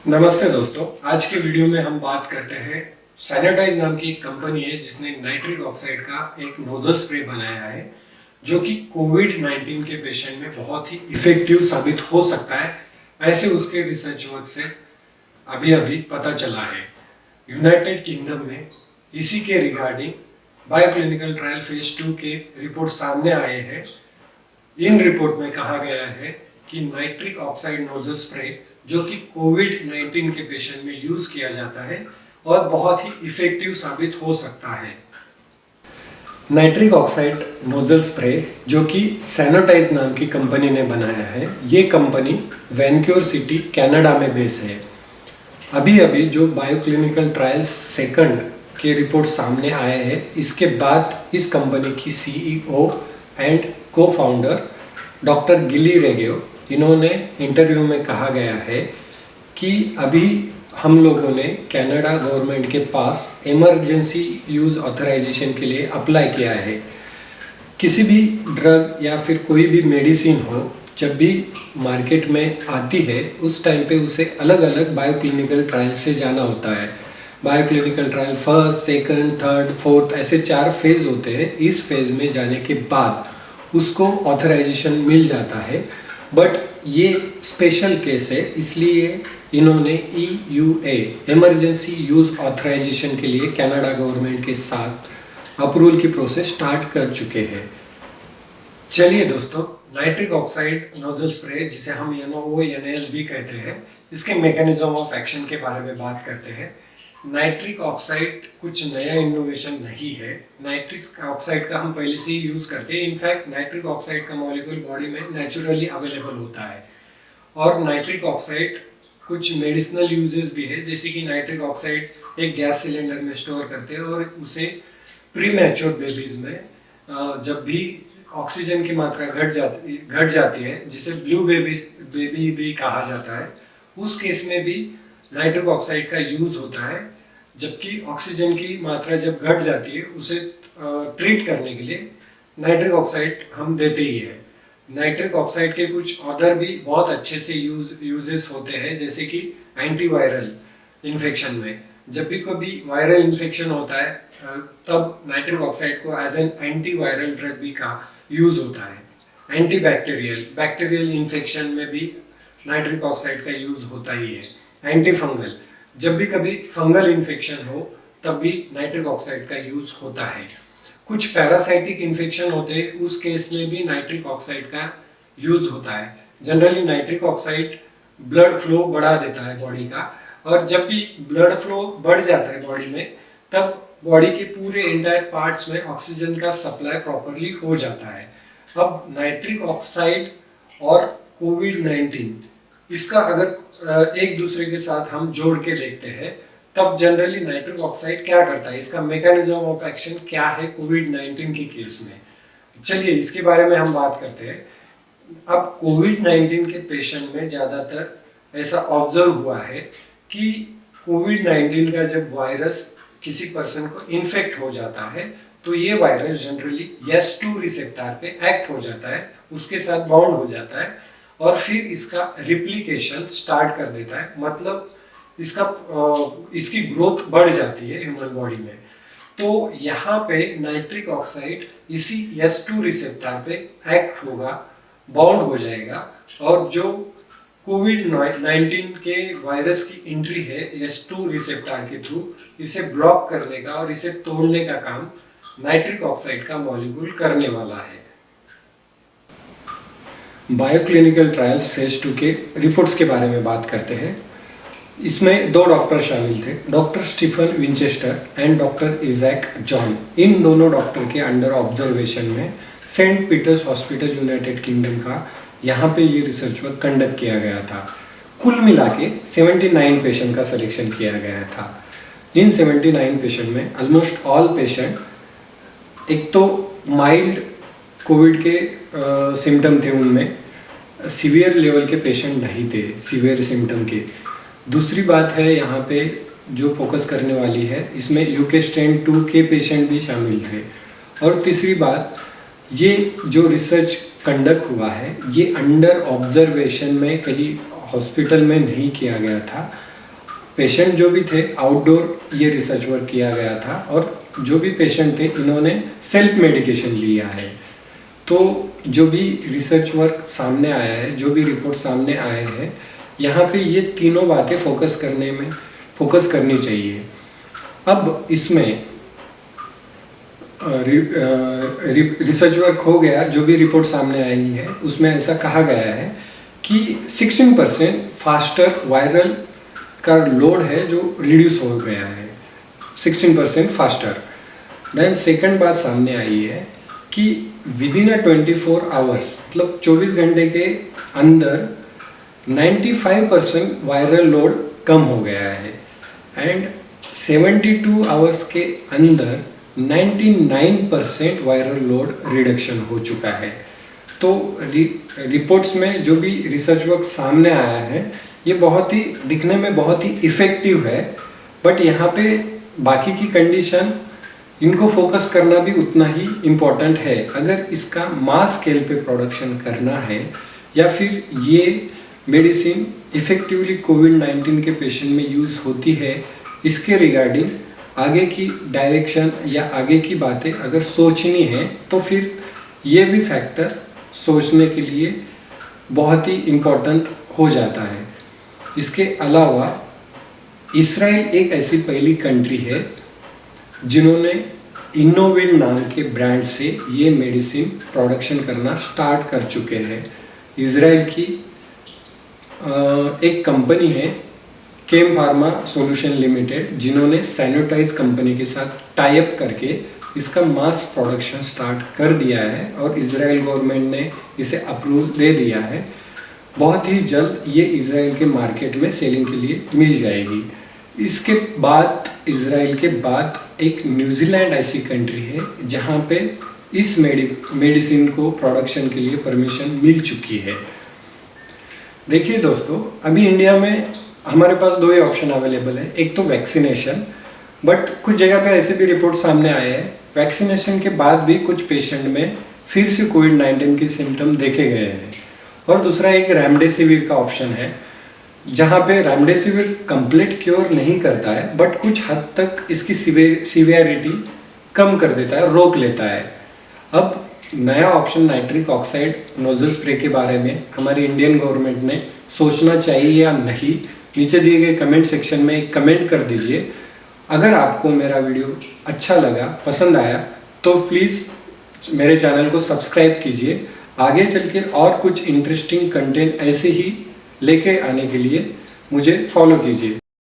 नमस्ते दोस्तों, आज के वीडियो में हम बात करते हैं सैनिटाइज नाम की एक कंपनी है जिसने नाइट्रिक ऑक्साइड का एक नोजल स्प्रे बनाया है जो कि कोविड-19 के पेशेंट में बहुत ही इफेक्टिव साबित हो सकता है। ऐसे उसके रिसर्च वर्क से अभी अभी पता चला है। यूनाइटेड किंगडम में इसी के रिगार्डिंग बायोक्लिनिकल ट्रायल फेज 2 के रिपोर्ट सामने आए हैं। इन रिपोर्ट में कहा गया है कि नाइट्रिक ऑक्साइड नोजल स्प्रे जो कि कोविड-19 के पेशेंट में यूज किया जाता है और बहुत ही इफेक्टिव साबित हो सकता है। नाइट्रिक ऑक्साइड नोजल स्प्रे जो कि सैनिटाइज नाम की कंपनी ने बनाया है, ये कंपनी वैनक्योर सिटी कनाडा में बेस है। अभी अभी जो बायोक्लिनिकल ट्रायल्स सेकंड के रिपोर्ट सामने आए हैं, इसके बाद इस कंपनी की सीईओ एंड को फाउंडर डॉक्टर गिली रेगेओ, इन्होंने इंटरव्यू में कहा गया है कि अभी हम लोगों ने कनाडा गवर्नमेंट के पास इमरजेंसी यूज़ ऑथराइजेशन के लिए अप्लाई किया है। किसी भी ड्रग या फिर कोई भी मेडिसिन हो, जब भी मार्केट में आती है उस टाइम पे उसे अलग अलग बायोक्लिनिकल ट्रायल से जाना होता है। Bioclinical trial first, second, third, fourth ऐसे 4 फेज़ होते हैं। इस फेज़ में जाने के बाद उसको ऑथराइजेशन मिल जाता है। बट ये स्पेशल केस है, इसलिए इन्होंने EUA इमरजेंसी यूज़ ऑथराइजेशन के लिए कनाडा गवर्नमेंट के साथ अप्रूवल की प्रोसेस स्टार्ट कर चुके हैं। चलिए दोस्तों, नाइट्रिक ऑक्साइड नोजल स्प्रे जिसे हम NaONAS भी कहते हैं, इसके मैकेनिज्म ऑफ एक्शन के बारे में बात करते हैं। नाइट्रिक ऑक्साइड कुछ नया इनोवेशन नहीं है। नाइट्रिक ऑक्साइड का हम पहले से ही यूज़ करते हैं। इनफैक्ट नाइट्रिक ऑक्साइड का मॉलिक्यूल बॉडी में नेचुरली अवेलेबल होता है और नाइट्रिक ऑक्साइड कुछ मेडिसिनल यूजेस भी है, जैसे कि नाइट्रिक ऑक्साइड एक गैस सिलेंडर में स्टोर करते हैं और उसे प्री मैच्योर बेबीज में जब भी ऑक्सीजन की मात्रा घट जाती है, जिसे ब्लू बेबी भी कहा जाता है, उस केस में भी नाइट्रिक ऑक्साइड का यूज़ होता है। जबकि ऑक्सीजन की मात्रा जब घट जाती है, उसे ट्रीट करने के लिए नाइट्रिक ऑक्साइड हम देते ही है। नाइट्रिक ऑक्साइड के कुछ अदर भी बहुत अच्छे से यूजेस होते हैं, जैसे कि एंटीवायरल इन्फेक्शन में जब भी कभी वायरल इन्फेक्शन होता है तब नाइट्रिक ऑक्साइड को एज एन एंटीवायरल ड्रग भी का यूज़ होता है। बैक्टीरियल इन्फेक्शन में भी नाइट्रिक ऑक्साइड का यूज़ होता ही है। एंटी फंगल, जब भी कभी फंगल इन्फेक्शन हो तब भी नाइट्रिक ऑक्साइड का यूज़ होता है। कुछ पैरासाइटिक इन्फेक्शन होते हैं, उस केस में भी नाइट्रिक ऑक्साइड का यूज़ होता है। Generally nitric oxide blood flow बढ़ा देता है बॉडी का, और जब भी ब्लड फ्लो बढ़ जाता है बॉडी में, तब बॉडी के पूरे एंटायर पार्ट्स में ऑक्सीजन का सप्लाई प्रॉपरली हो जाता है। अब नाइट्रिक ऑक्साइड और कोविड-19 इसका अगर एक दूसरे के साथ हम जोड़ के देखते हैं, तब जनरली नाइट्रिक ऑक्साइड क्या करता है, इसका मैकेनिज्म ऑफ एक्शन क्या है कोविड-19 के केस में। चलिए इसके बारे में हम बात करते हैं। अब कोविड-19 के पेशेंट में ज़्यादातर ऐसा ऑब्जर्व हुआ है कि कोविड-19 का जब वायरस किसी पर्सन को इन्फेक्ट हो जाता है, तो ये वायरस जनरली S2 रिसेप्टर पे एक्ट हो जाता है, उसके साथ बाउंड हो जाता है और फिर इसका रिप्लिकेशन स्टार्ट कर देता है। मतलब इसकी ग्रोथ बढ़ जाती है ह्यूमन बॉडी में। तो यहाँ पे नाइट्रिक ऑक्साइड इसी S2 रिसेप्टर पे एक्ट होगा, बाउंड हो जाएगा, और जो कोविड-19 के वायरस की एंट्री है S2 रिसेप्टर के थ्रू, इसे ब्लॉक करने का और इसे तोड़ने का काम नाइट्रिक ऑक्साइड का मॉलिक्यूल करने वाला है। बायोक्लिनिकल ट्रायल्स फेज 2 के रिपोर्ट्स के बारे में बात करते हैं। इसमें 2 डॉक्टर शामिल थे, doctor Stephen Winchester and doctor Isaac John. इन दोनों डॉक्टर के अंडर ऑब्जर्वेशन में Saint Peter's Hospital United Kingdom का यहाँ पे ये रिसर्च वर्क कंडक्ट किया गया था। कुल मिला के 79 पेशेंट का सिलेक्शन किया गया था। इन 79 पेशेंट में ऑलमोस्ट ऑल पेशेंट एक तो माइल्ड कोविड के सिम्टम थे, उनमें सीवियर लेवल के पेशेंट नहीं थे, सीवियर सिम्टम के। दूसरी बात है यहाँ पे जो फोकस करने वाली है, इसमें यूके स्ट्रेन 2 के पेशेंट भी शामिल थे। और तीसरी बात, ये जो रिसर्च कंडक्ट हुआ है ये अंडर ऑब्जर्वेशन में कहीं हॉस्पिटल में नहीं किया गया था, पेशेंट जो भी थे आउटडोर ये रिसर्च वर्क किया गया था, और जो भी पेशेंट थे इन्होंने सेल्फ मेडिकेशन लिया है। तो जो भी रिसर्च वर्क सामने आया है, जो भी रिपोर्ट सामने आए हैं, यहाँ पे ये तीनों बातें फोकस करनी चाहिए। अब इसमें रिसर्च वर्क हो गया, जो भी रिपोर्ट सामने आई है उसमें ऐसा कहा गया है कि 16% फास्टर वायरल का लोड है जो रिड्यूस हो गया है, 16% फास्टर। देन सेकंड बात सामने आई है कि विदिन 24 आवर्स, मतलब 24 घंटे के अंदर 95% वायरल लोड कम हो गया है, एंड 72 आवर्स के अंदर 99% वायरल लोड रिडक्शन हो चुका है। तो रिपोर्ट्स में जो भी रिसर्च वर्क सामने आया है ये बहुत ही दिखने में बहुत ही इफ़ेक्टिव है, बट यहाँ पे बाकी की कंडीशन इनको फोकस करना भी उतना ही इम्पोर्टेंट है। अगर इसका मास स्केल पे प्रोडक्शन करना है या फिर ये मेडिसिन इफ़ेक्टिवली कोविड-19 के पेशेंट में यूज़ होती है, इसके रिगार्डिंग आगे की डायरेक्शन या आगे की बातें अगर सोचनी है तो फिर ये भी फैक्टर सोचने के लिए बहुत ही इम्पोर्टेंट हो जाता है। इसके अलावा इसराइल एक ऐसी पहली कंट्री है जिन्होंने इनोविल नाम के ब्रांड से ये मेडिसिन प्रोडक्शन करना स्टार्ट कर चुके हैं। इसराइल की एक कंपनी है केम फार्मा सॉल्यूशन लिमिटेड, जिन्होंने सैनिटाइज कंपनी के साथ टाई अप करके इसका मास प्रोडक्शन स्टार्ट कर दिया है, और इजराइल गवर्नमेंट ने इसे अप्रूवल दे दिया है। बहुत ही जल्द ये इजराइल के मार्केट में सेलिंग के लिए मिल जाएगी। इसके बाद इजराइल के बाद एक न्यूजीलैंड ऐसी कंट्री है जहाँ पे इस मेडिसिन को प्रोडक्शन के लिए परमिशन मिल चुकी है। देखिए दोस्तों, अभी इंडिया में हमारे पास दो ही ऑप्शन अवेलेबल है। एक तो वैक्सीनेशन, बट कुछ जगह पे ऐसे भी रिपोर्ट सामने आए हैं वैक्सीनेशन के बाद भी कुछ पेशेंट में फिर से कोविड-19 के सिम्टम देखे गए हैं। और दूसरा एक रेमडेसिविर का ऑप्शन है, जहाँ पे रेमडेसिविर कंप्लीट क्योर नहीं करता है, बट कुछ हद तक इसकी सीवियरिटी कम कर देता है, रोक लेता है। अब नया option nitric oxide nozzle spray के बारे में हमारी इंडियन गवर्नमेंट ने सोचना चाहिए या नहीं, नीचे दिए गए कमेंट सेक्शन में एक कमेंट कर दीजिए। अगर आपको मेरा वीडियो अच्छा लगा, पसंद आया, तो प्लीज़ मेरे चैनल को सब्सक्राइब कीजिए। आगे चल के और कुछ इंटरेस्टिंग कंटेंट ऐसे ही लेके आने के लिए मुझे फॉलो कीजिए।